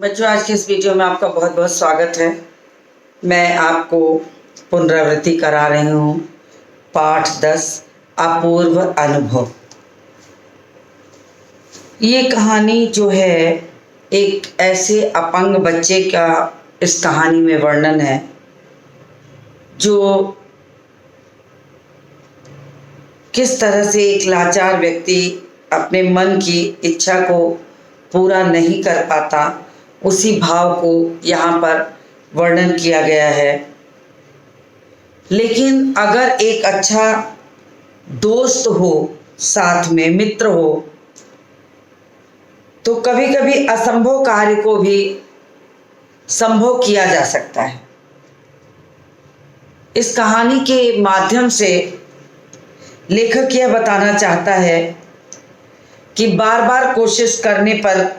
बच्चों, आज की इस वीडियो में आपका बहुत बहुत स्वागत है। मैं आपको पुनरावृत्ति करा रही हूँ पाठ 10 अपूर्व अनुभव। ये कहानी जो है एक ऐसे अपंग बच्चे का इस कहानी में वर्णन है जो किस तरह से एक लाचार व्यक्ति अपने मन की इच्छा को पूरा नहीं कर पाता, उसी भाव को यहाँ पर वर्णन किया गया है। लेकिन अगर एक अच्छा दोस्त हो, साथ में मित्र हो, तो कभी कभी असंभव कार्य को भी संभव किया जा सकता है। इस कहानी के माध्यम से लेखक यह बताना चाहता है कि बार बार कोशिश करने पर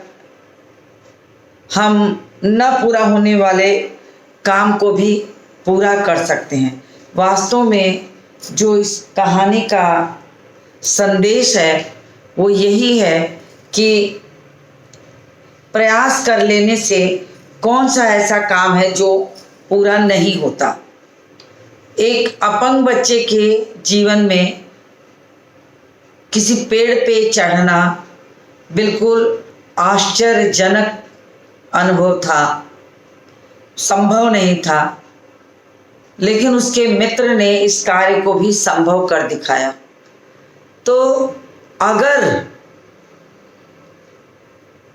हम न पूरा होने वाले काम को भी पूरा कर सकते हैं। वास्तव में जो इस कहानी का संदेश है वो यही है कि प्रयास कर लेने से कौन सा ऐसा काम है जो पूरा नहीं होता। एक अपंग बच्चे के जीवन में किसी पेड़ पे चढ़ना बिल्कुल आश्चर्यजनक अनुभव था, संभव नहीं था, लेकिन उसके मित्र ने इस कार्य को भी संभव कर दिखाया। तो अगर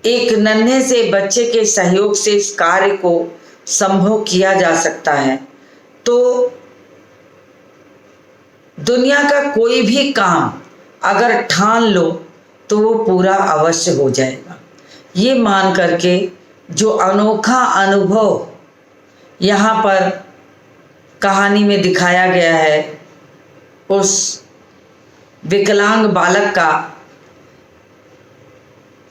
एक नन्हे से बच्चे के सहयोग से इस कार्य को संभव किया जा सकता है, तो दुनिया का कोई भी काम अगर ठान लो तो वो पूरा अवश्य हो जाएगा। ये मान करके जो अनोखा अनुभव यहाँ पर कहानी में दिखाया गया है उस विकलांग बालक का,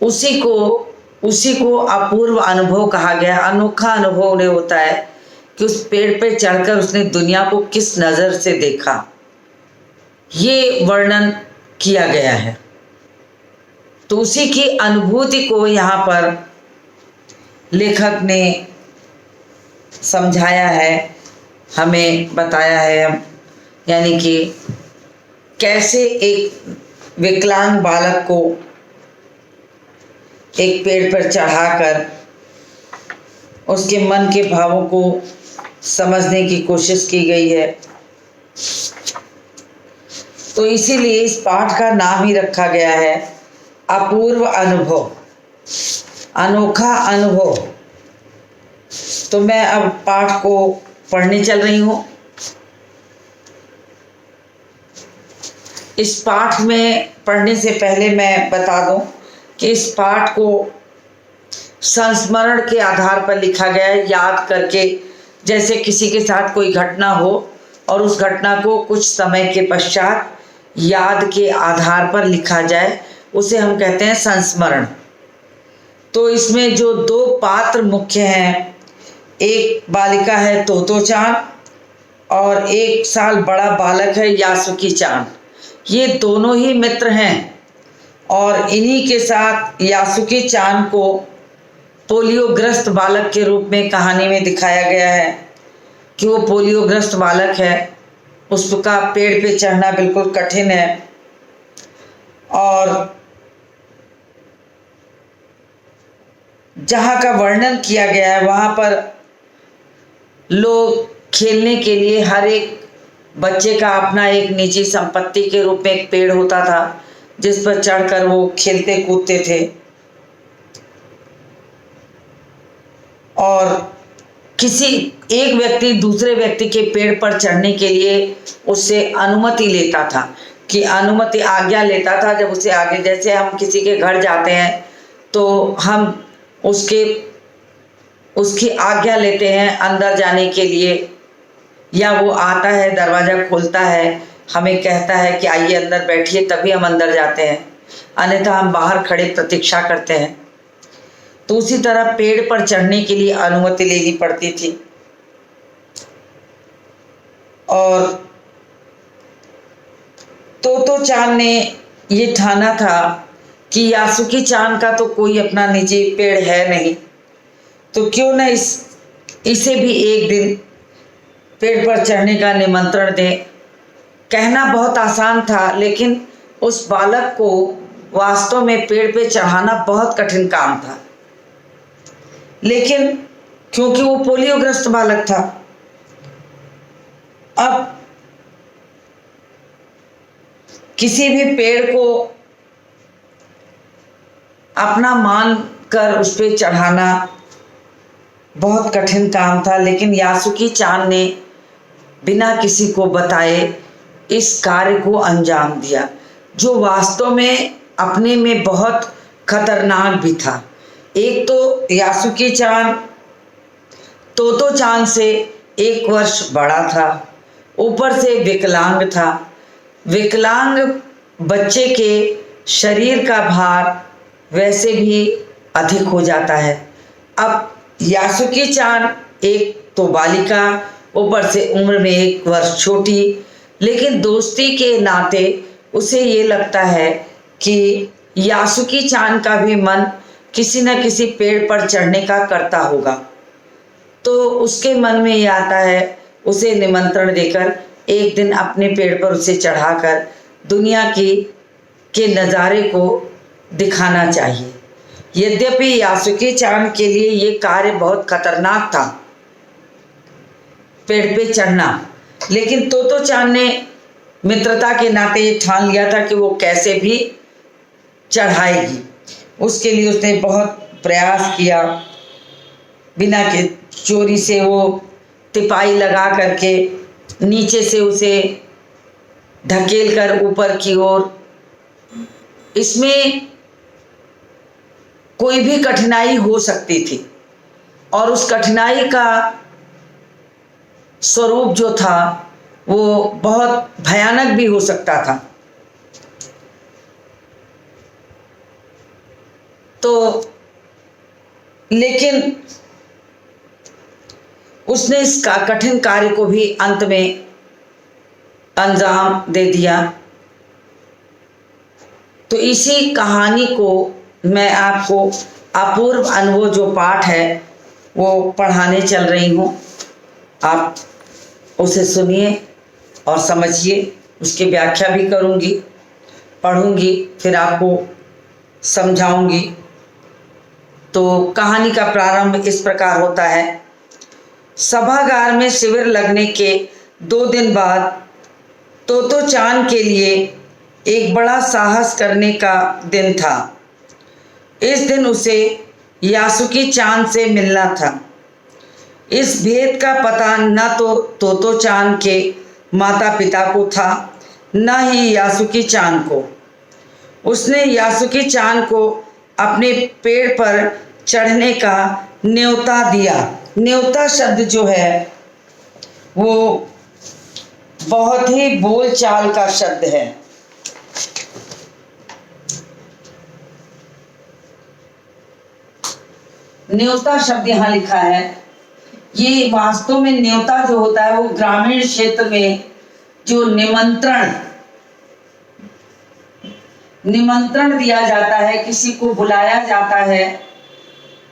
उसी को अपूर्व अनुभव कहा गया। अनोखा अनुभव उन्हें होता है कि उस पेड़ पे चढ़कर उसने दुनिया को किस नज़र से देखा, ये वर्णन किया गया है। तो उसी की अनुभूति को यहाँ पर लेखक ने समझाया है, हमें बताया है, यानी कि कैसे एक विकलांग बालक को एक पेड़ पर चढ़ाकर उसके मन के भावों को समझने की कोशिश की गई है। तो इसीलिए इस पाठ का नाम ही रखा गया है अपूर्व अनुभव, अनोखा अनुभव। तो मैं अब पाठ को पढ़ने चल रही हूँ। इस पाठ में पढ़ने से पहले मैं बता दूं कि इस पाठ को संस्मरण के आधार पर लिखा गया है, याद करके। जैसे किसी के साथ कोई घटना हो और उस घटना को कुछ समय के पश्चात याद के आधार पर लिखा जाए, उसे हम कहते हैं संस्मरण। तो इसमें जो दो पात्र मुख्य हैं, एक बालिका है तोतो चान और 1 साल बड़ा बालक है यासुकी चान। ये दोनों ही मित्र हैं और इन्हीं के साथ यासुकी चान को पोलियोग्रस्त बालक के रूप में कहानी में दिखाया गया है कि वो पोलियोग्रस्त बालक है, उसका पेड़ पे चढ़ना बिल्कुल कठिन है। और जहाँ का वर्णन किया गया है वहाँ पर लोग खेलने के लिए हर एक बच्चे का अपना एक निजी संपत्ति के रूप में एक पेड़ होता था जिस पर चढ़कर वो खेलते कूदते थे, और किसी एक व्यक्ति दूसरे व्यक्ति के पेड़ पर चढ़ने के लिए उससे अनुमति लेता था, कि अनुमति आज्ञा लेता था। जब उसे आगे, जैसे हम किसी के घर जाते हैं तो हम उसकी आज्ञा लेते हैं अंदर जाने के लिए, या वो आता है, दरवाज़ा खोलता है, हमें कहता है कि आइए अंदर बैठिए, तभी हम अंदर जाते हैं, अन्यथा हम बाहर खड़े प्रतीक्षा करते हैं। तो उसी तरह पेड़ पर चढ़ने के लिए अनुमति लेनी पड़ती थी। और तोतो चान ने ये ठाना था कि यासुकी चान का तो कोई अपना निजी पेड़ है नहीं, तो क्यों न इसे भी एक दिन पेड़ पर चढ़ने का निमंत्रण दें। कहना बहुत आसान था, लेकिन उस बालक को वास्तव में पेड़ पे चढ़ाना बहुत कठिन काम था। लेकिन क्योंकि वो पोलियोग्रस्त बालक था, अब किसी भी पेड़ को अपना मान कर उस पर चढ़ाना बहुत कठिन काम था। लेकिन यासुकी चान ने बिना किसी को बताए इस कार्य को अंजाम दिया, जो वास्तव में अपने में बहुत खतरनाक भी था। एक तो यासुकी चान तोतो चान से 1 वर्ष बड़ा था, ऊपर से विकलांग था। विकलांग बच्चे के शरीर का भार वैसे भी अधिक हो जाता है। अब यासुकी चान एक तो बालिका, ऊपर से उम्र में 1 वर्ष छोटी, लेकिन दोस्ती के नाते उसे ये लगता है कि यासुकी चान का भी मन किसी न किसी पेड़ पर चढ़ने का करता होगा। तो उसके मन में ये आता है, उसे निमंत्रण देकर एक दिन अपने पेड़ पर उसे चढ़ाकर दुनिया के नज़ारे को दिखाना चाहिए। यद्यपि यासुकी चान के लिए ये कार्य बहुत खतरनाक था, पेड़ पे चढ़ना, लेकिन तोतो चान ने मित्रता के नाते ये ठान लिया था कि वो कैसे भी चढ़ाएगी। उसके लिए उसने बहुत प्रयास किया, बिना के चोरी से वो तिपाई लगा करके नीचे से उसे ढकेल कर ऊपर की ओर। इसमें कोई भी कठिनाई हो सकती थी और उस कठिनाई का स्वरूप जो था वो बहुत भयानक भी हो सकता था। तो लेकिन उसने इस कठिन कार्य को भी अंत में अंजाम दे दिया। तो इसी कहानी को मैं आपको अपूर्व अनुभव जो पाठ है वो पढ़ाने चल रही हूँ। आप उसे सुनिए और समझिए, उसकी व्याख्या भी करूँगी, पढ़ूँगी, फिर आपको समझाऊँगी। तो कहानी का प्रारंभ इस प्रकार होता है। सभागार में शिविर लगने के 2 दिन बाद तोतो चान के लिए एक बड़ा साहस करने का दिन था। इस दिन उसे यासुकी चान से मिलना था। इस भेद का पता न तो तोतो चान के माता पिता को था, न ही यासुकी चान को। उसने यासुकी चान को अपने पेड़ पर चढ़ने का न्योता दिया। न्योता शब्द जो है वो बहुत ही बोलचाल का शब्द है। न्योता शब्द यहाँ लिखा है। ये वास्तव में न्योता जो होता है वो ग्रामीण क्षेत्र में जो निमंत्रण दिया जाता है, किसी को बुलाया जाता है,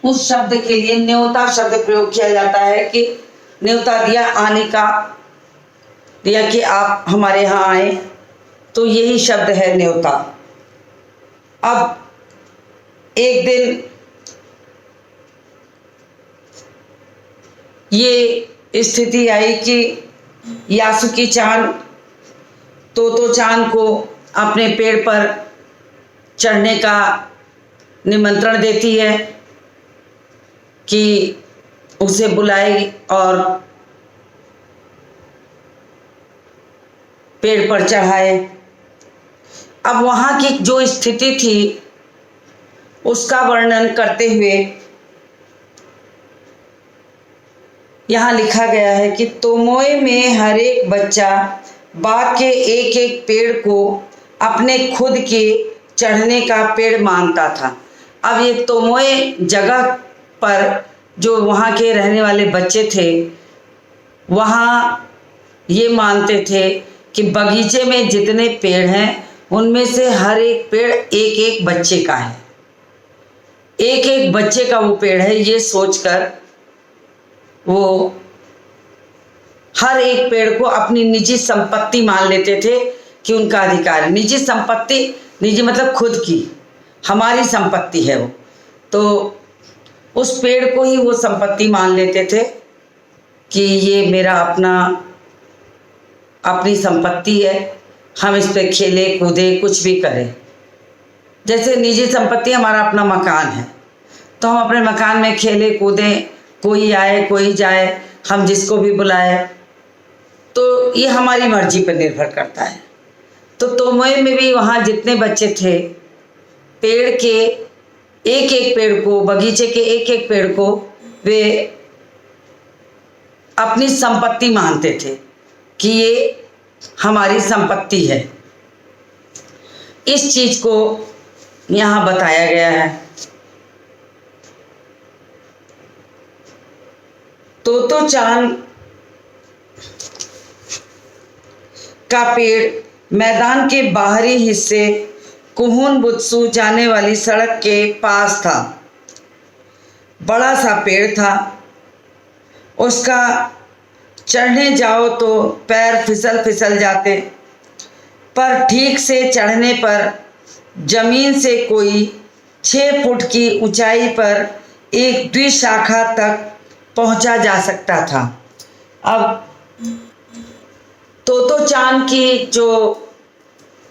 उस शब्द के लिए न्योता शब्द प्रयोग किया जाता है कि न्योता दिया, आने का दिया कि आप हमारे यहाँ आए, तो यही शब्द है न्योता। अब एक दिन ये स्थिति आई कि यासुकी चान तोतो चान को अपने पेड़ पर चढ़ने का निमंत्रण देती है कि उसे बुलाए और पेड़ पर चढ़ाए। अब वहाँ की जो स्थिति थी उसका वर्णन करते हुए यहाँ लिखा गया है कि तोमोए में हर एक बच्चा बाग के एक एक पेड़ को अपने खुद के चढ़ने का पेड़ मानता था। अब ये तोमोए जगह पर जो वहाँ के रहने वाले बच्चे थे, वहाँ ये मानते थे कि बगीचे में जितने पेड़ हैं उनमें से हर एक पेड़ एक एक बच्चे का है। एक एक बच्चे का वो पेड़ है, ये सोचकर वो हर एक पेड़ को अपनी निजी संपत्ति मान लेते थे कि उनका अधिकार है। निजी संपत्ति, निजी मतलब खुद की, हमारी संपत्ति है वो, तो उस पेड़ को ही वो संपत्ति मान लेते थे कि ये मेरा अपनी संपत्ति है, हम इस पे खेले कूदे कुछ भी करें। जैसे निजी संपत्ति हमारा अपना मकान है, तो हम अपने मकान में खेले कूदें, कोई आए कोई जाए, हम जिसको भी बुलाए, तो ये हमारी मर्जी पर निर्भर करता है। तो तोमोई में भी वहाँ जितने बच्चे थे, पेड़ के एक एक पेड़ को, बगीचे के एक एक पेड़ को वे अपनी संपत्ति मानते थे कि ये हमारी संपत्ति है। इस चीज को यहाँ बताया गया है। तोतो चान का पेड़ मैदान के बाहरी हिस्से कुहुन बुत्सु जाने वाली सड़क के पास था। बड़ा सा पेड़ था, उसका चढ़ने जाओ तो पैर फिसल फिसल जाते, पर ठीक से चढ़ने पर जमीन से कोई 6 फुट की ऊंचाई पर एक द्विशाखा तक पहुंचा जा सकता था। अब तोतो चान की जो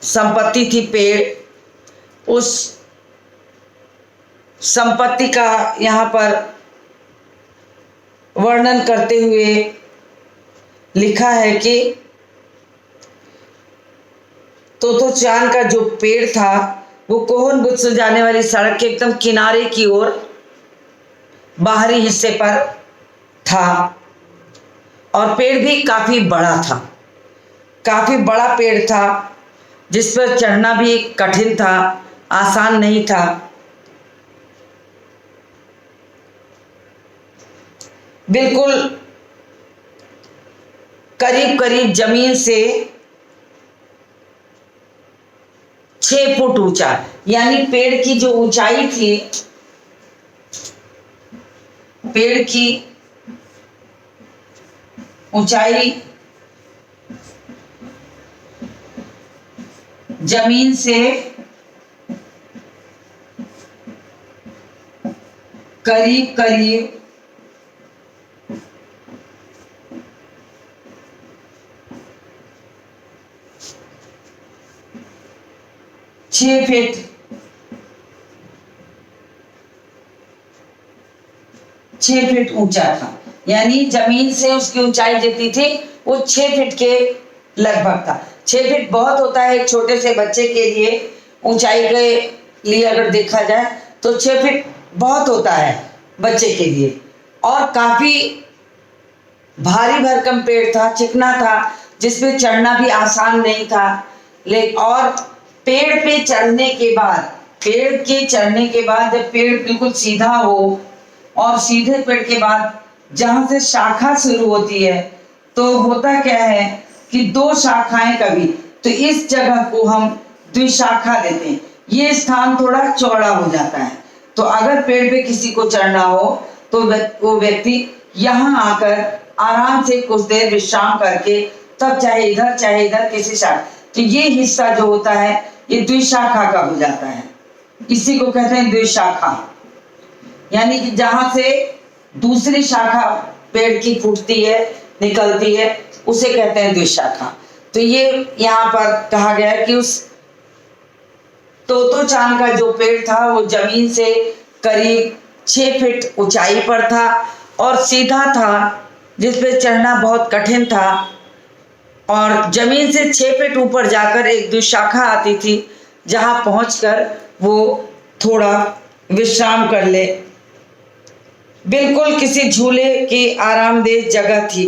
संपत्ति थी पेड़, उस संपत्ति का यहाँ पर वर्णन करते हुए लिखा है कि तोतो चान का जो पेड़ था वो कोहन बुत्सु जाने वाली सड़क के एकदम किनारे की ओर बाहरी हिस्से पर था, और पेड़ भी काफी बड़ा था, काफी बड़ा पेड़ था, जिस पर चढ़ना भी कठिन था, आसान नहीं था। बिल्कुल करीब करीब जमीन से 6 फुट ऊंचा, यानी पेड़ की जो ऊंचाई थी, पेड़ की ऊंचाई जमीन से करीब करीब 6 फीट 6 फीट ऊंचा था, यानी जमीन से उसकी ऊंचाई जितनी थी वो 6 फीट के लगभग था। 6 फीट बहुत होता है एक छोटे से बच्चे के लिए, ऊंचाई के लिए अगर देखा जाए तो 6 फीट बहुत होता है बच्चे के लिए। और काफी भारी भरकम पेड़ था, चिकना था, जिसपे चढ़ना भी आसान नहीं था। लेकिन और पेड़ पे चढ़ने के बाद, पेड़ के चढ़ने के बाद जब पेड़ बिल्कुल सीधा हो और सीधे पेड़ के बाद जहां से शाखा शुरू होती है, तो होता क्या है कि 2 शाखाएं कभी, तो इस जगह को हम द्विशाखा देते हैं। ये स्थान थोड़ा चौड़ा हो जाता है, तो अगर पेड़ पे किसी को चढ़ना हो तो वो व्यक्ति यहाँ आकर आराम से कुछ देर विश्राम करके तब चाहे इधर किसी शाखा, तो ये हिस्सा जो होता है ये द्विशाखा का हो जाता है। इसी को कहते हैं द्विशाखा, यानी कि जहां से दूसरी शाखा पेड़ की फूटती है, निकलती है, उसे कहते हैं द्विशाखा। तो ये यहाँ पर कहा गया कि उस तोतो चान का जो पेड़ था वो जमीन से करीब 6 फीट ऊंचाई पर था और सीधा था, जिसपे चढ़ना बहुत कठिन था, और जमीन से 6 फीट ऊपर जाकर एक द्विशाखा आती थी, जहां पहुंचकर वो थोड़ा विश्राम कर ले। बिल्कुल किसी झूले की आरामदेह जगह थी।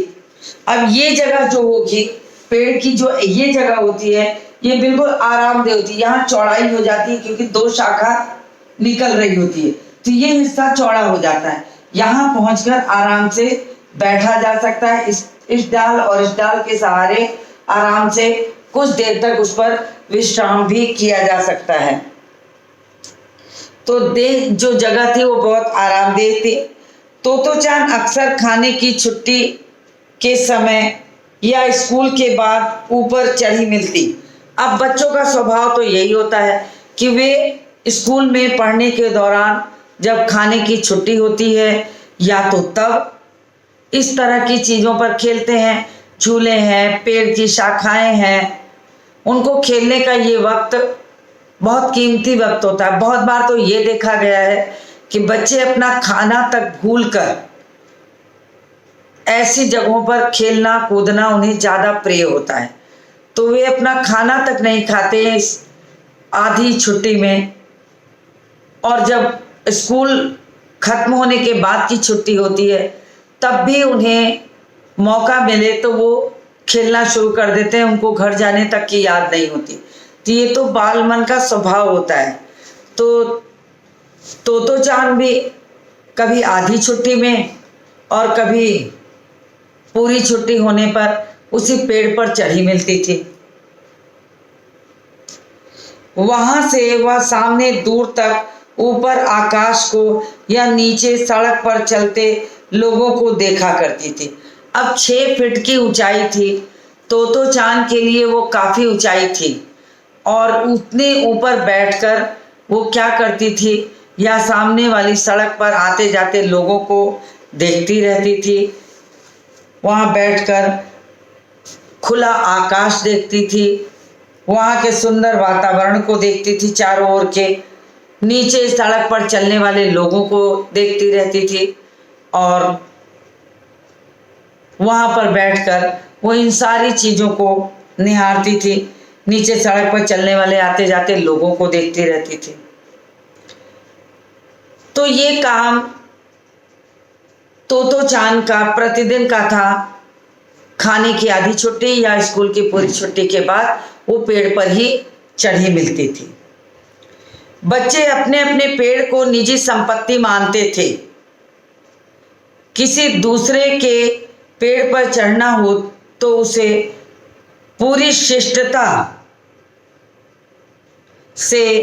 अब ये जगह जो होगी, पेड़ की जो ये जगह होती है, ये बिल्कुल आरामदेह होती है। यहाँ चौड़ाई हो जाती है क्योंकि 2 शाखा निकल रही होती है, तो ये हिस्सा चौड़ा हो जाता है। यहाँ पहुंचकर आराम से बैठा जा सकता है, इस डाल और इस डाल के सहारे आराम से कुछ देर तक उस पर विश्राम भी किया जा सकता है। तो देह जो जगह थी वो बहुत आरामदेह थी। तोतो चान अक्सर खाने की छुट्टी के समय या स्कूल के बाद ऊपर चढ़ी मिलती। अब बच्चों का स्वभाव तो यही होता है कि वे स्कूल में पढ़ने के दौरान जब खाने की छुट्टी होती है या तो तब इस तरह की चीज़ों पर खेलते हैं। झूले हैं, पेड़ की शाखाएं हैं, उनको खेलने का ये वक्त बहुत कीमती वक्त होता है। बहुत बार तो ये देखा गया है कि बच्चे अपना खाना तक भूलकर ऐसी जगहों पर खेलना कूदना उन्हें ज़्यादा प्रिय होता है, तो वे अपना खाना तक नहीं खाते इस आधी छुट्टी में। और जब स्कूल खत्म होने के बाद की छुट्टी होती है तब भी उन्हें मौका मिले तो वो खेलना शुरू कर देते हैं, उनको घर जाने तक की याद नहीं होती। तो ये तो बाल मन का स्वभाव होता है। तो तोतो चान भी कभी आधी छुट्टी में और कभी पूरी छुट्टी होने पर उसी पेड़ पर चढ़ी मिलती थी। वहां से वह सामने दूर तक ऊपर आकाश को या नीचे सड़क पर चलते लोगों को देखा करती थी। अब 6 फीट की ऊंचाई थी। तोतो चान के लिए वो काफ़ी ऊंचाई थी और उतने ऊपर बैठकर वो क्या करती थी, या सामने वाली सड़क पर आते जाते लोगों को देखती रहती थी। वहाँ बैठकर खुला आकाश देखती थी, वहाँ के सुंदर वातावरण को देखती थी, चारों ओर के नीचे सड़क पर चलने वाले लोगों को देखती रहती थी और वहाँ पर बैठकर वो इन सारी चीज़ों को निहारती थी। नीचे सड़क पर चलने वाले आते जाते लोगों को देखती रहती थी। तो ये काम तोतो चान का प्रतिदिन का था। खाने की आधी छुट्टी या स्कूल की पूरी छुट्टी के बाद वो पेड़ पर ही चढ़ी मिलती थी। बच्चे अपने अपने पेड़ को निजी संपत्ति मानते थे। किसी दूसरे के पेड़ पर चढ़ना हो तो उसे पूरी शिष्टता से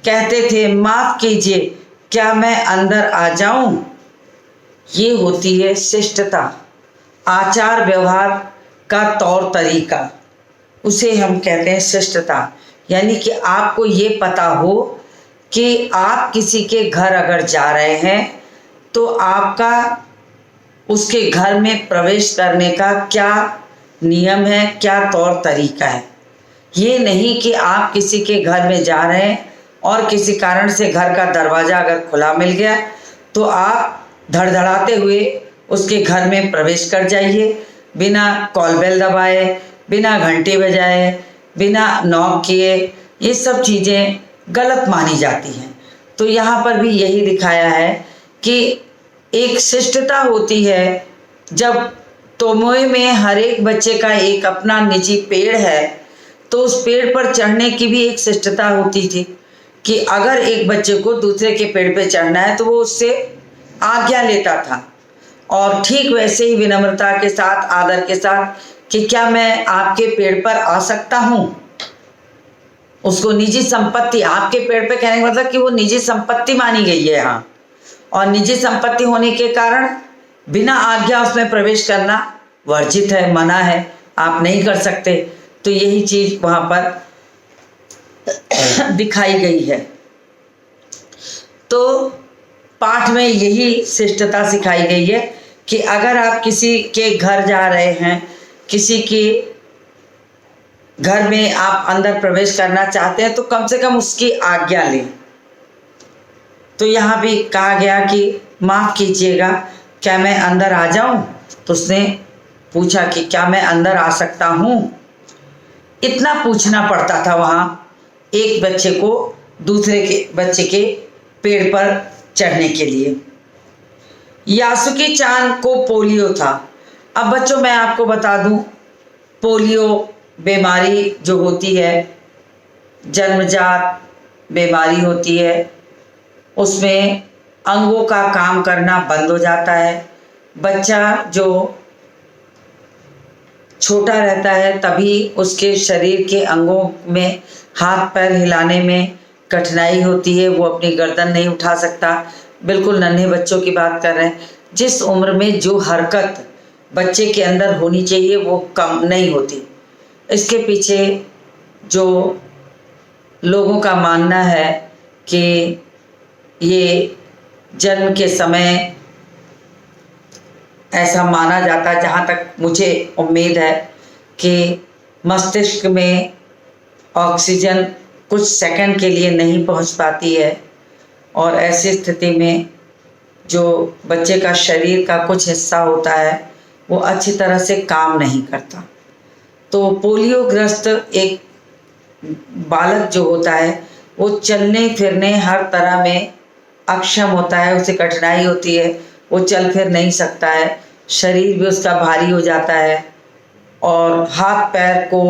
कहते थे, माफ कीजिए, क्या मैं अंदर आ जाऊं? ये होती है शिष्टता, आचार व्यवहार का तौर तरीका, उसे हम कहते हैं शिष्टता। यानी कि आपको ये पता हो कि आप किसी के घर अगर जा रहे हैं तो आपका उसके घर में प्रवेश करने का क्या नियम है, क्या तौर तरीका है। ये नहीं कि आप किसी के घर में जा रहे हैं और किसी कारण से घर का दरवाज़ा अगर खुला मिल गया तो आप धड़धड़ाते हुए उसके घर में प्रवेश कर जाइए, बिना कॉल बेल दबाए, बिना घंटी बजाए, बिना नॉक किए। ये सब चीज़ें गलत मानी जाती हैं। तो यहाँ पर भी यही दिखाया है कि एक शिष्टता होती है। जब तोमोए में हर एक बच्चे का एक अपना निजी पेड़ है तो उस पेड़ पर चढ़ने की भी एक शिष्टता होती थी कि अगर एक बच्चे को दूसरे के पेड़ पे चढ़ना है तो वो उससे आज्ञा लेता था। और ठीक वैसे ही विनम्रता के साथ, आदर के साथ कि क्या मैं आपके पेड़ पर आ सकता हूँ। उसको निजी संपत्ति, आपके पेड़ पे कहने का मतलब कि वो निजी संपत्ति मानी गई है यहाँ, और निजी संपत्ति होने के कारण बिना आज्ञा उसमें प्रवेश करना वर्जित है, मना है, आप नहीं कर सकते। तो यही चीज़ वहाँ पर दिखाई गई है। तो पाठ में यही शिष्टता सिखाई गई है कि अगर आप किसी के घर जा रहे हैं, किसी के घर में आप अंदर प्रवेश करना चाहते हैं तो कम से कम उसकी आज्ञा लें। तो यहाँ भी कहा गया कि माफ़ कीजिएगा, क्या मैं अंदर आ जाऊँ? तो उसने पूछा कि क्या मैं अंदर आ सकता हूँ। इतना पूछना पड़ता था वहाँ एक बच्चे को दूसरे के बच्चे के पेड़ पर चढ़ने के लिए। यासुकी चान को पोलियो था। अब बच्चों मैं आपको बता दूं, पोलियो बीमारी जो होती है, जन्मजात बीमारी होती है, उसमें अंगों का काम करना बंद हो जाता है। बच्चा जो छोटा रहता है तभी उसके शरीर के अंगों में हाथ पैर हिलाने में कठिनाई होती है, वो अपनी गर्दन नहीं उठा सकता। बिल्कुल नन्हे बच्चों की बात कर रहे हैं। जिस उम्र में जो हरकत बच्चे के अंदर होनी चाहिए वो कम नहीं होती। इसके पीछे जो लोगों का मानना है कि ये जन्म के समय ऐसा माना जाता है, जहाँ तक मुझे उम्मीद है, कि मस्तिष्क में ऑक्सीजन कुछ सेकंड के लिए नहीं पहुँच पाती है और ऐसी स्थिति में जो बच्चे का शरीर का कुछ हिस्सा होता है वो अच्छी तरह से काम नहीं करता। तो पोलियोग्रस्त एक बालक जो होता है वो चलने फिरने हर तरह में अक्षम होता है, उसे कठिनाई होती है, वो चल फिर नहीं सकता है, शरीर भी उसका भारी हो जाता है और हाथ पैर को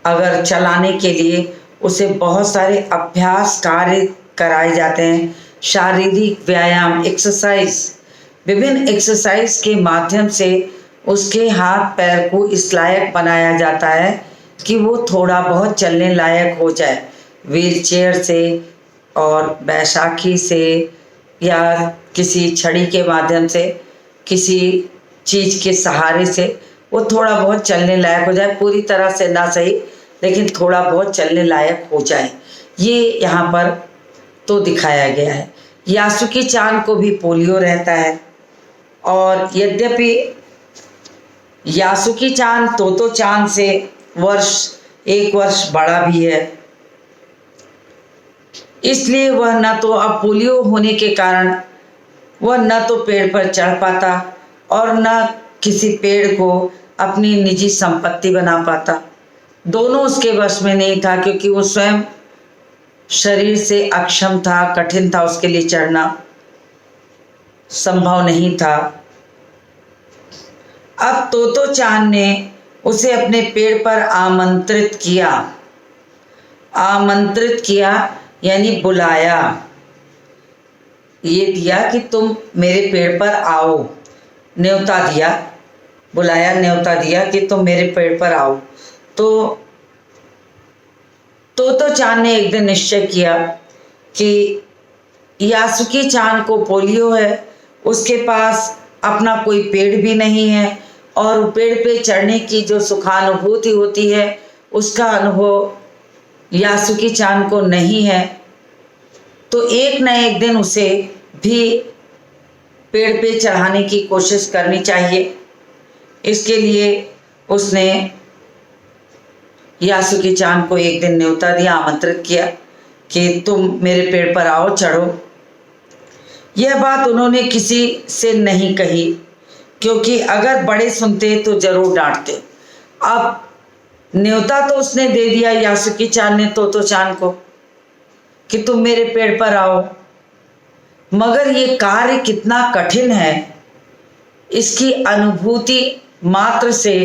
अगर चलाने के लिए उसे बहुत सारे अभ्यास कार्य कराए जाते हैं। शारीरिक व्यायाम, एक्सरसाइज, विभिन्न एक्सरसाइज के माध्यम से उसके हाथ पैर को इस लायक बनाया जाता है कि वो थोड़ा बहुत चलने लायक हो जाए। व्हीलचेयर से और बैसाखी से या किसी छड़ी के माध्यम से, किसी चीज़ के सहारे से वो थोड़ा बहुत चलने लायक हो जाए। पूरी तरह से ना सही, लेकिन थोड़ा बहुत चलने लायक हो जाए। ये यहाँ पर तो दिखाया गया है। यासुकी चान को भी पोलियो रहता है और यद्यपि यासुकी चान तोतो चान से एक वर्ष बड़ा भी है, इसलिए वह न तो अब पोलियो होने के कारण वह न तो पेड़ पर चढ़ पाता और न किसी पेड़ को अपनी निजी संपत्ति बना पाता। दोनों उसके वश में नहीं था, क्योंकि वो स्वयं शरीर से अक्षम था, कठिन था, उसके लिए चढ़ना संभव नहीं था। अब तोतो चान ने उसे अपने पेड़ पर आमंत्रित किया यानी बुलाया, ये दिया कि तुम मेरे पेड़ पर आओ, न्योता दिया, बुलाया, न्योता दिया कि तुम मेरे पेड़ पर आओ। तो तोतो चान ने एक दिन निश्चय किया कि यासुकी चान को पोलियो है, उसके पास अपना कोई पेड़ भी नहीं है और पेड़ पे चढ़ने की जो सुखानुभूति होती है उसका अनुभव यासुकी चान को नहीं है। तो एक न एक दिन उसे भी पेड़ पे चढ़ाने की कोशिश करनी चाहिए। इसके लिए उसने यासुकी चान को एक दिन न्योता दिया, आमंत्रित किया कि तुम मेरे पेड़ पर आओ, चढ़ो। यह बात उन्होंने किसी से नहीं कही, क्योंकि अगर बड़े सुनते तो जरूर डांटते। अब न्योता तो उसने दे दिया यासुकी चान ने तोतो चान को कि तुम मेरे पेड़ पर आओ, मगर ये कार्य कितना कठिन है इसकी अनुभूति मात्र से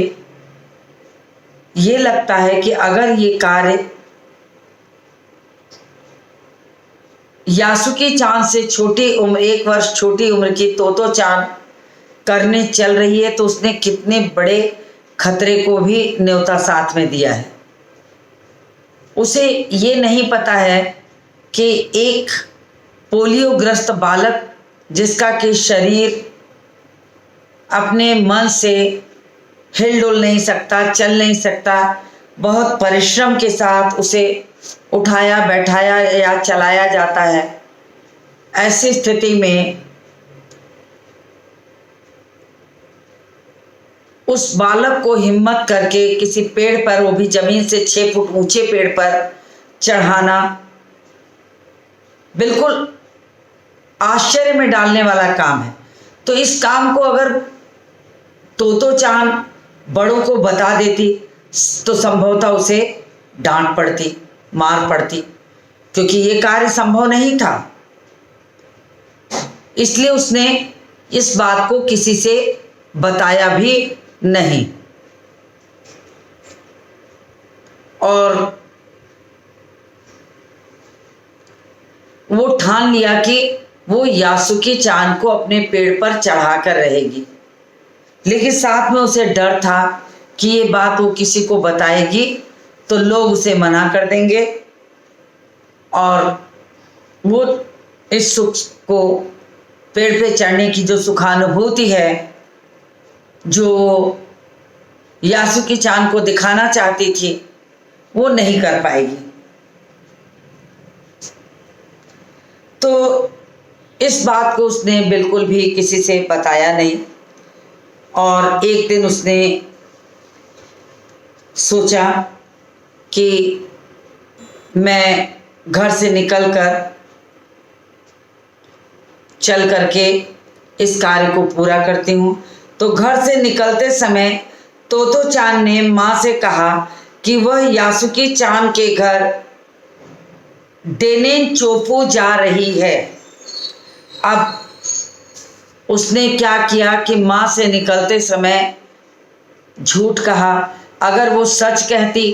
ये लगता है कि अगर ये कार्य यासुकी चान से एक वर्ष छोटी उम्र की तोतो चान करने चल रही है तो उसने कितने बड़े खतरे को भी न्योता साथ में दिया है। उसे ये नहीं पता है कि एक पोलियोग्रस्त बालक जिसका कि शरीर अपने मन से हिलडुल नहीं सकता, चल नहीं सकता, बहुत परिश्रम के साथ उसे उठाया बैठाया या चलाया जाता है। ऐसी स्थिति में उस बालक को हिम्मत करके किसी पेड़ पर, वो भी जमीन से 6 फुट ऊंचे पेड़ पर चढ़ाना बिल्कुल आश्चर्य में डालने वाला काम है। तो इस काम को अगर तोतो चान बड़ों को बता देती तो संभवतः उसे डांट पड़ती, मार पड़ती, क्योंकि ये कार्य संभव नहीं था। इसलिए उसने इस बात को किसी से बताया भी नहीं और वो ठान लिया कि वो यासुकी चान को अपने पेड़ पर चढ़ाकर रहेगी। लेकिन साथ में उसे डर था कि ये बात वो किसी को बताएगी तो लोग उसे मना कर देंगे और वो इस सुख को, पेड़ पे चढ़ने की जो सुखानुभूति है, जो यासुकी चान को दिखाना चाहती थी, वो नहीं कर पाएगी। तो इस बात को उसने बिल्कुल भी किसी से बताया नहीं। और एक दिन उसने सोचा कि मैं घर से चल करके इस कार्य को पूरा करती हूँ। तो घर से निकलते समय तोतो चान ने माँ से कहा कि वह यासुकी चान के घर डेनेनचोफू जा रही है। अब उसने क्या किया कि माँ से निकलते समय झूठ कहा। अगर वो सच कहती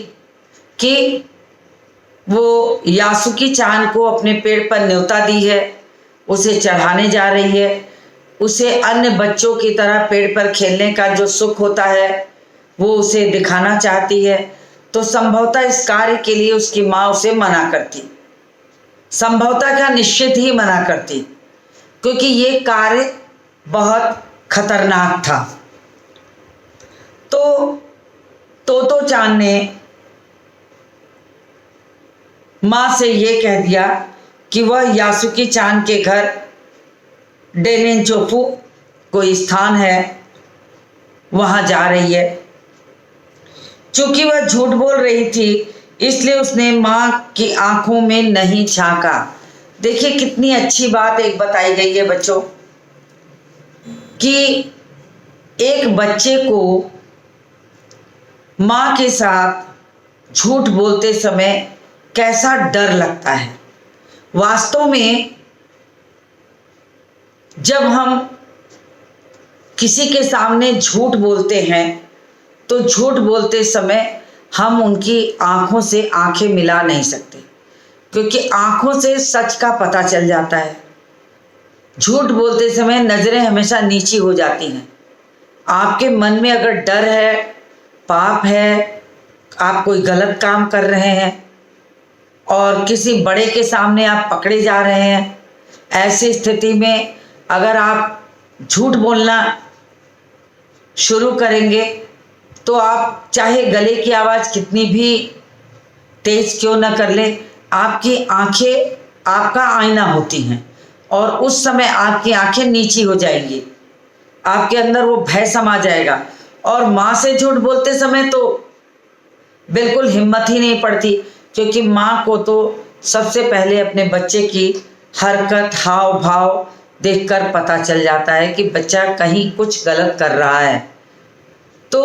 कि वो यासुकी चान को अपने पेड़ पर न्योता दी है, उसे चढ़ाने जा रही है, उसे अन्य बच्चों की तरह पेड़ पर खेलने का जो सुख होता है वो उसे दिखाना चाहती है, तो संभवतः इस कार्य के लिए उसकी माँ उसे मना करती। संभवतः क्या, निश्चित ही मना करती, क्योंकि ये कार्य बहुत खतरनाक था। तो तोतो चान ने माँ से ये कह दिया कि वह यासुकी चान के घर डेनेनचोफू कोई स्थान है, वहाँ जा रही है। चूंकि वह झूठ बोल रही थी, इसलिए उसने माँ की आंखों में नहीं झांका। देखिए कितनी अच्छी बात एक बताई गई है बच्चों, कि एक बच्चे को माँ के साथ झूठ बोलते समय कैसा डर लगता है। वास्तव में जब हम किसी के सामने झूठ बोलते हैं तो झूठ बोलते समय हम उनकी आंखों से आंखें मिला नहीं सकते, क्योंकि आंखों से सच का पता चल जाता है। झूठ बोलते समय नज़रें हमेशा नीची हो जाती हैं। आपके मन में अगर डर है, पाप है, आप कोई गलत काम कर रहे हैं और किसी बड़े के सामने आप पकड़े जा रहे हैं, ऐसी स्थिति में अगर आप झूठ बोलना शुरू करेंगे तो आप चाहे गले की आवाज़ कितनी भी तेज क्यों न कर ले, आपकी आंखें आपका आईना होती हैं और उस समय आपकी आंखें नीची हो जाएंगी, आपके अंदर वो भय समा जाएगा। और माँ से झूठ बोलते समय तो बिल्कुल हिम्मत ही नहीं पड़ती, क्योंकि माँ को तो सबसे पहले अपने बच्चे की हरकत, हाव भाव देखकर पता चल जाता है कि बच्चा कहीं कुछ गलत कर रहा है। तो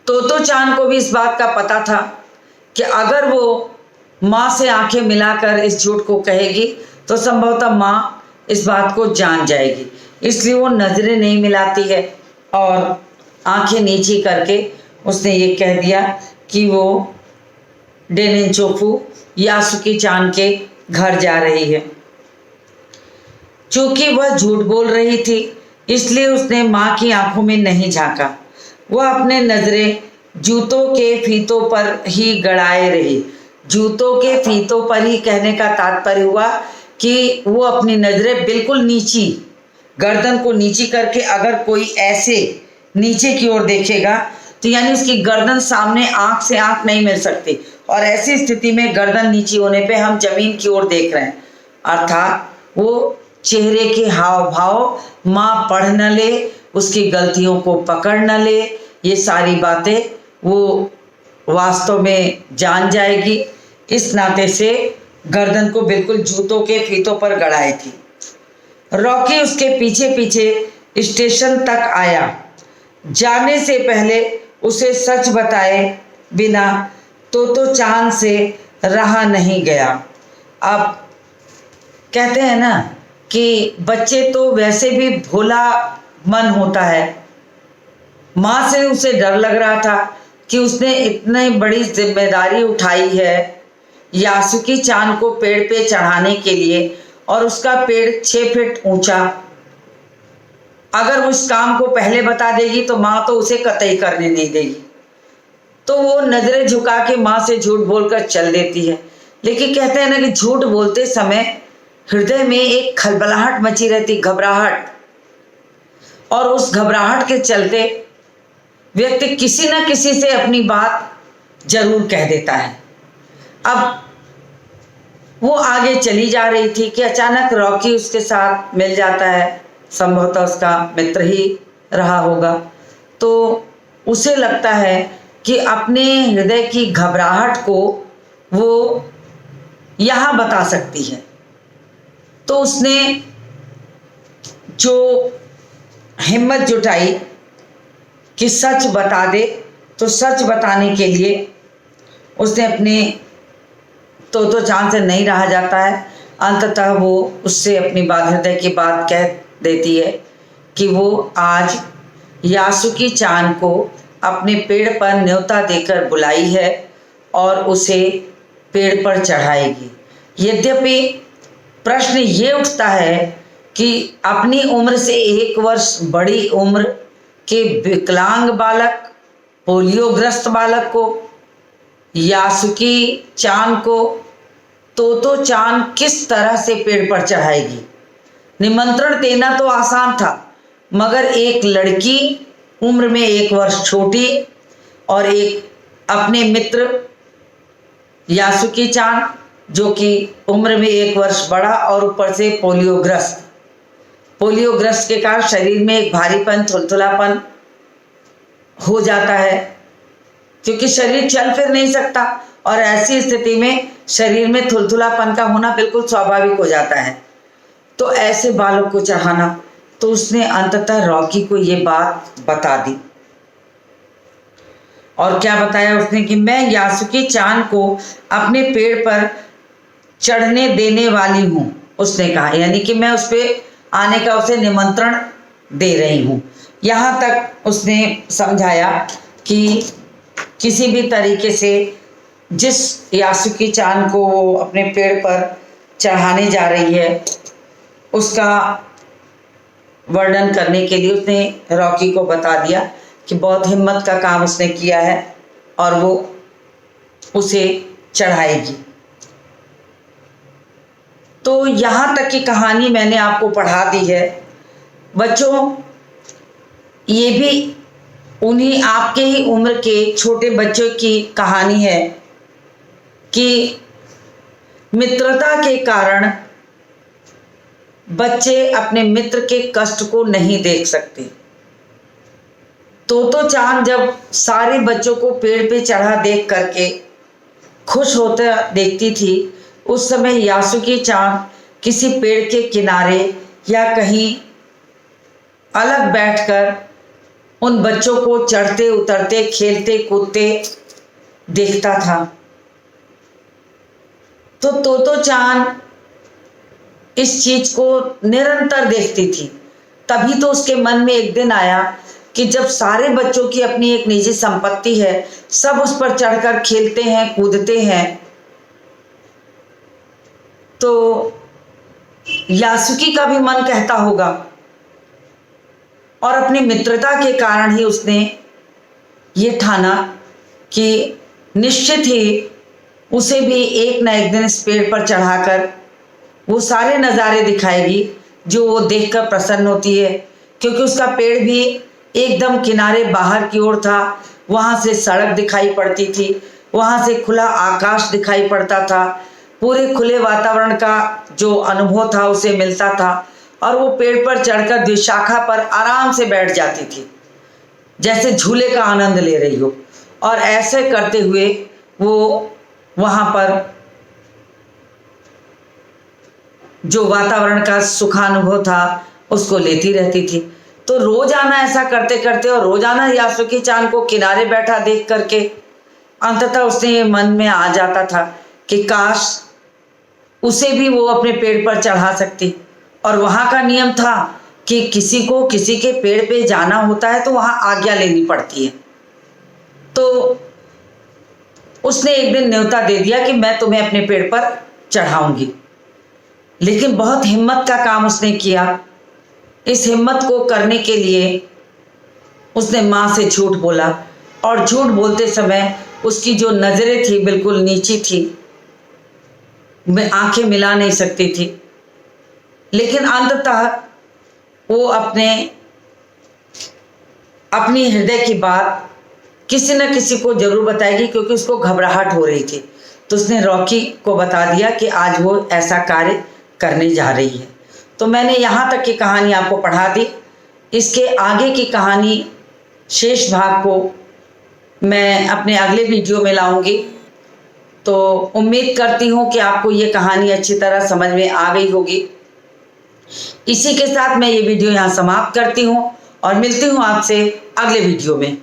तोतो चान को भी इस बात का पता था कि अगर वो माँ से आंखें मिलाकर इस झूठ को कहेगी तो संभवतः माँ इस बात को जान जाएगी, इसलिए वो नज़रें नहीं मिलाती है और आंखें नीची करके उसने ये कह दिया कि वो डेनेनचोफू यासुकी चान के घर जा रही है। चूंकि वह झूठ बोल रही थी, इसलिए उसने माँ की आंखों में नहीं झांका। वह अपने नज़रें जूतों के फीतों पर ही गड़ाए रही। जूतों के फीतों पर ही कहने का तात्पर्य हुआ कि वो अपनी नज़रें बिल्कुल नीची, गर्दन को नीची करके अगर कोई ऐसे नीचे की ओर देखेगा तो यानी उसकी गर्दन सामने आंख से आंख नहीं मिल सकती, और ऐसी स्थिति में गर्दन नीची होने पे हम जमीन की ओर देख रहे हैं, अर्थात वो चेहरे के हाव भाव माँ पढ़ न ले, उसकी गलतियों को पकड़ न ले, ये सारी बातें वो वास्तव में जान जाएगी। इस नाते से गर्दन को बिल्कुल जूतों के फीतों पर गड़ाई थी। रॉकी उसके पीछे पीछे स्टेशन तक आया। जाने से पहले उसे सच बताए बिना तोतो चान से रहा नहीं गया। अब कहते हैं ना कि बच्चे तो वैसे भी भोला मन होता है। माँ से उसे डर लग रहा था कि उसने इतनी बड़ी जिम्मेदारी उठाई है यासुकी चान को पेड़ पे चढ़ाने के लिए, और उसका पेड़ 6 फीट ऊंचा। अगर वो इस काम को पहले बता देगी तो माँ तो उसे कतई करने नहीं देगी। तो वो नज़रें झुका के माँ से झूठ बोलकर चल देती है, लेकिन कहते हैं ना कि झूठ बोलते समय हृदय में एक खलबलाहट मची रहती, घबराहट, और उस घबराहट के चलते व्यक्ति किसी न किसी से अपनी बात जरूर कह देता है। अब वो आगे चली जा रही थी कि अचानक रॉकी उसके साथ मिल जाता है, संभवतः उसका मित्र ही रहा होगा। तो उसे लगता है कि अपने हृदय की घबराहट को वो यहाँ बता सकती है। तो उसने जो हिम्मत जुटाई कि सच बता दे, तो सच बताने के लिए उसने अपने तो चांद से नहीं रहा जाता है। अंततः वो उससे अपनी बात, हृदय की बात कह देती है कि वो आज यासुकी चान को अपने पेड़ पर न्योता देकर बुलाई है और उसे पेड़ पर चढ़ाएगी। यद्यपि प्रश्न ये उठता है कि अपनी उम्र से 1 वर्ष बड़ी उम्र के विकलांग बालक, पोलियोग्रस्त बालक को, यासुकी चान को तो चान किस तरह से पेड़ पर चढ़ाएगी। निमंत्रण देना तो आसान था, मगर एक लड़की उम्र में 1 वर्ष छोटी और एक अपने मित्र यासुकी चान जो कि उम्र में 1 वर्ष बड़ा और ऊपर से पोलियोग्रस्त के कारण शरीर में एक भारीपन, थुलथुलापन हो जाता है, क्योंकि शरीर चल फिर नहीं सकता और ऐसी स्थिति में शरीर में थुलथुलापन का होना बिल्कुल स्वाभाविक हो जाता है। तो ऐसे बालक को चढ़ाना, तो उसने अंततः रॉकी को ये बात बता दी। और क्या बताया उसने कि मैं यासुकी चान को अपने पेड़ पर चढ़ने देने वाली हूँ, उसने कहा, यानी कि मैं उस पर आने का उसे निमंत्रण दे रही हूँ। यहाँ तक उसने समझाया कि किसी भी तरीके से जिस यासुकी चान को वो अपने पेड़ पर चढ़ाने जा रही है उसका वर्णन करने के लिए उसने रॉकी को बता दिया कि बहुत हिम्मत का काम उसने किया है और वो उसे चढ़ाएगी। तो यहाँ तक की कहानी मैंने आपको पढ़ा दी है। बच्चों, ये भी उन्हीं आपके ही उम्र के छोटे बच्चों की कहानी है कि मित्रता के कारण बच्चे अपने मित्र के कष्ट को नहीं देख सकते। तो चांद जब सारे बच्चों को पेड़ पे चढ़ा देख करके खुश होता देखती थी, उस समय यासुकी चान किसी पेड़ के किनारे या कहीं अलग बैठकर उन बच्चों को चढ़ते उतरते, खेलते कूदते देखता था। तो चान इस चीज को निरंतर देखती थी। तभी तो उसके मन में एक दिन आया कि जब सारे बच्चों की अपनी एक निजी संपत्ति है, सब उस पर चढ़कर खेलते हैं, कूदते हैं, तो यासुकी का भी मन कहता होगा। और अपनी मित्रता के कारण ही उसने ये ठाना कि निश्चित ही उसे भी एक न एक दिन इस पेड़ पर चढ़ाकर वो सारे नज़ारे दिखाएगी जो वो देखकर प्रसन्न होती है, क्योंकि उसका पेड़ भी एकदम किनारे बाहर की ओर था। वहाँ से सड़क दिखाई पड़ती थी, वहाँ से खुला आकाश दिखाई पड़ता था, पूरे खुले वातावरण का जो अनुभव था उसे मिलता था। और वो पेड़ पर चढ़कर द्विशाखा पर आराम से बैठ जाती थी, जैसे झूले का आनंद ले रही हो। और ऐसे करते हुए वो वहाँ पर जो वातावरण का सुखानुभव था उसको लेती रहती थी। तो रोजाना ऐसा करते करते और रोजाना यासुकी चान को किनारे बैठा देख करके अंततः उसने ये मन में आ जाता था कि काश उसे भी वो अपने पेड़ पर चढ़ा सकती। और वहाँ का नियम था कि किसी को किसी के पेड़ पे जाना होता है तो वहाँ आज्ञा लेनी पड़ती है। तो उसने एक दिन न्योता दे दिया कि मैं तुम्हें अपने पेड़ पर चढ़ाऊंगी। लेकिन बहुत हिम्मत का काम उसने किया। इस हिम्मत को करने के लिए उसने माँ से झूठ बोला, और झूठ बोलते समय उसकी जो नज़रें थी बिल्कुल नीची थी। में आंखें मिला नहीं सकती थी, लेकिन अंततः वो अपनी हृदय की बात किसी न किसी को जरूर बताएगी, क्योंकि उसको घबराहट हो रही थी। तो उसने रॉकी को बता दिया कि आज वो ऐसा कार्य करने जा रही है। तो मैंने यहाँ तक की कहानी आपको पढ़ा दी। इसके आगे की कहानी शेष भाग को मैं अपने अगले वीडियो में लाऊंगी। तो उम्मीद करती हूँ कि आपको ये कहानी अच्छी तरह समझ में आ गई होगी। इसी के साथ मैं ये वीडियो यहाँ समाप्त करती हूँ और मिलती हूँ आपसे अगले वीडियो में।